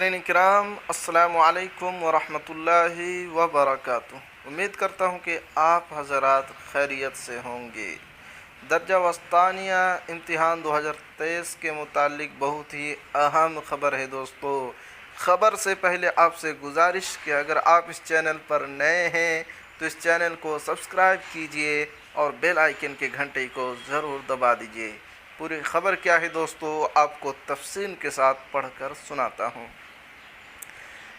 کرام السلام علیکم ورحمۃ اللہ وبرکاتہ۔ امید کرتا ہوں کہ آپ حضرات خیریت سے ہوں گے۔ درجہ وسطانیہ امتحان 2023 کے متعلق بہت ہی اہم خبر ہے دوستو۔ خبر سے پہلے آپ سے گزارش کہ اگر آپ اس چینل پر نئے ہیں تو اس چینل کو سبسکرائب کیجئے اور بیل آئیکن کے گھنٹے کو ضرور دبا دیجئے۔ پوری خبر کیا ہے دوستو، آپ کو تفصیل کے ساتھ پڑھ کر سناتا ہوں۔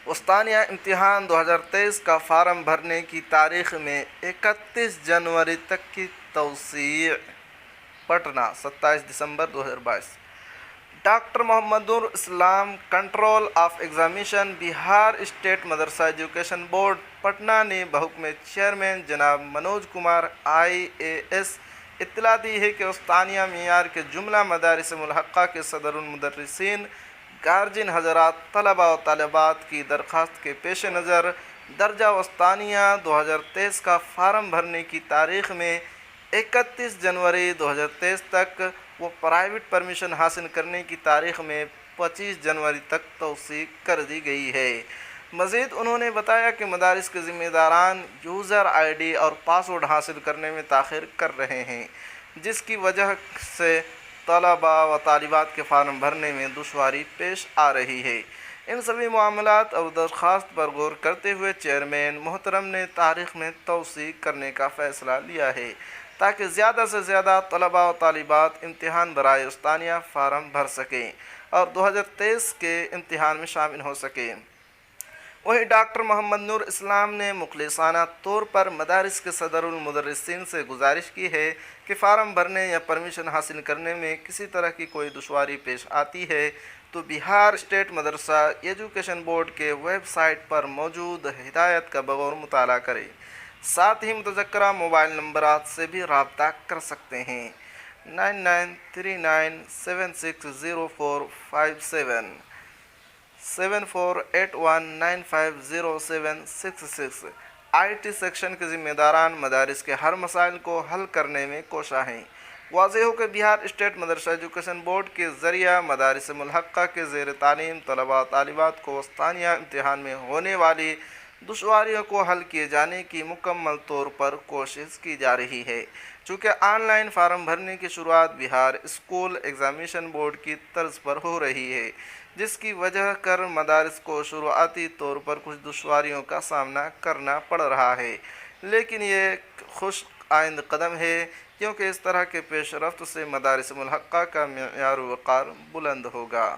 وسطانیہ امتحان 2023 کا فارم بھرنے کی تاریخ میں 31 جنوری تک کی توسیع۔ پٹنہ 27 دسمبر 2022۔ Doctor Muhammad Noor Islam control of examination Bihar state مدرسہ ایجوکیشن بورڈ پٹنہ نے بحکم چیئرمین جناب منوج کمار IAS اطلاع دی ہے کہ وسطانیہ معیار کے جملہ مدارس ملحقہ کے صدر المدرسین، گارجین حضرات، طلباء و طالبات کی درخواست کے پیش نظر درجہ وسطانیہ 2023 کا فارم بھرنے کی تاریخ میں 31 جنوری 2023 تک و پرائیویٹ پرمیشن حاصل کرنے کی تاریخ میں 25 جنوری تک توسیع کر دی گئی ہے۔ مزید انہوں نے بتایا کہ مدارس کے ذمہ داران یوزر ID اور پاسورڈ حاصل کرنے میں تاخیر کر رہے ہیں، جس کی وجہ سے طلباء و طالبات کے فارم بھرنے میں دشواری پیش آ رہی ہے۔ ان سبھی معاملات اور درخواست پر غور کرتے ہوئے چیئرمین محترم نے تاریخ میں توسیع کرنے کا فیصلہ لیا ہے تاکہ زیادہ سے زیادہ طلباء و طالبات امتحان برائے وسطانیہ فارم بھر سکیں اور 2023 کے امتحان میں شامل ہو سکیں۔ وہیں ڈاکٹر محمد نور اسلام نے مخلصانہ طور پر مدارس کے صدر المدرسین سے گزارش کی ہے کہ فارم بھرنے یا پرمیشن حاصل کرنے میں کسی طرح کی کوئی دشواری پیش آتی ہے تو بہار اسٹیٹ مدرسہ ایجوکیشن بورڈ کے ویب سائٹ پر موجود ہدایت کا بغور مطالعہ کرے۔ ساتھ ہی متذکرہ موبائل نمبرات سے بھی رابطہ کر سکتے ہیں: 9939760457، 7481950766۔ IT سیکشن کے ذمہ داران مدارس کے ہر مسائل کو حل کرنے میں کوشاں ہیں۔ واضح ہو کہ بہار اسٹیٹ مدرسہ ایجوکیشن بورڈ کے ذریعہ مدارس ملحقہ کے زیر تعلیم طلباء و طالبات کو وسطانیہ امتحان میں ہونے والی دشواریوں کو حل کیے جانے کی مکمل طور پر کوشش کی جا رہی ہے۔ چونکہ آن لائن فارم بھرنے کی شروعات بہار اسکول ایگزامینیشن بورڈ کی طرز پر ہو رہی ہے، جس کی وجہ کر مدارس کو شروعاتی طور پر کچھ دشواریوں کا سامنا کرنا پڑ رہا ہے، لیکن یہ خوش آئند قدم ہے کیونکہ اس طرح کے پیش رفت سے مدارس ملحقہ کا معیار وقار بلند ہوگا۔